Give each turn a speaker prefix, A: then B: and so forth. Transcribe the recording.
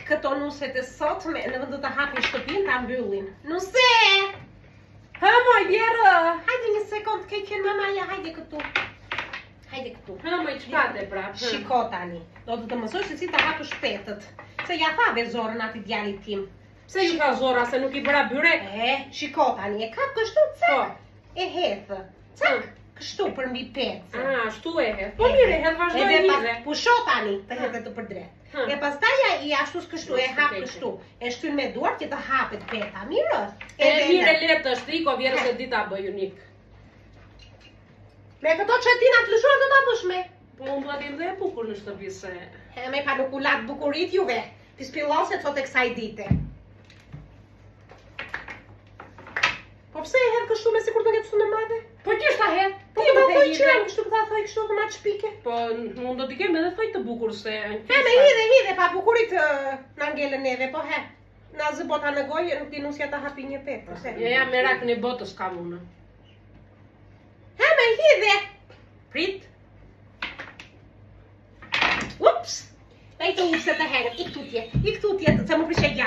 A: këto nuset e sotme, në vend të hapin shtëpinë, ta mbyllin. Nuse!
B: Ha, moj, vjerë!
A: Hajde një sekund, ke qenë mamaja, hajde këtu. Hajde këtu.
B: Ha, moj, ç'pate prap?
A: Shiko tani, do të mësosh se si ta hapësh shpetët. Se ja tha Zorën atij djalit tim.
B: Pse ju ka zora se nuk I bëra byrek?
A: Shiko tani, e kap kështu, cak.
B: Po.
A: E hedh. Cak, kështu për mbi pecë.
B: Ashtu e hedh. Po mirë, hedh vazhdoj
A: edhe pusho tani, të hedhë të përdret. E pastaj I ashtu kështu, e hap kështu. E shtyn me duart që të hapet peta, mirë?
B: E mirë e letë është, Riko, vjerë se dita bëj unik.
A: Me këto qetina të lëshuar do ta bësh me?
B: Po unë do t'im dhe e bukur në shtëpi se...
A: Me pa nuk u latë bukurit juve. Pispilloset sot e kësaj dite. Po pse e hedh kështu me sikur të ketë sunë madhe?
B: Po që ta hedh?
A: Po do ta thoj që kështu ta thoj kështu të ma çpike.
B: Po unë do t'i kem edhe thoj të bukur se...
A: Me hidhe, pa bukurit na ngele neve, po he. Na zë bota në gojë, nuk ti nusja ta hapi një petë.
B: Ja, merak në botës kam unë.
A: He, me hidhe!
B: Prit?
A: Ups! E I të upse të herë, I këtu tjetë, se më prishe gjatë.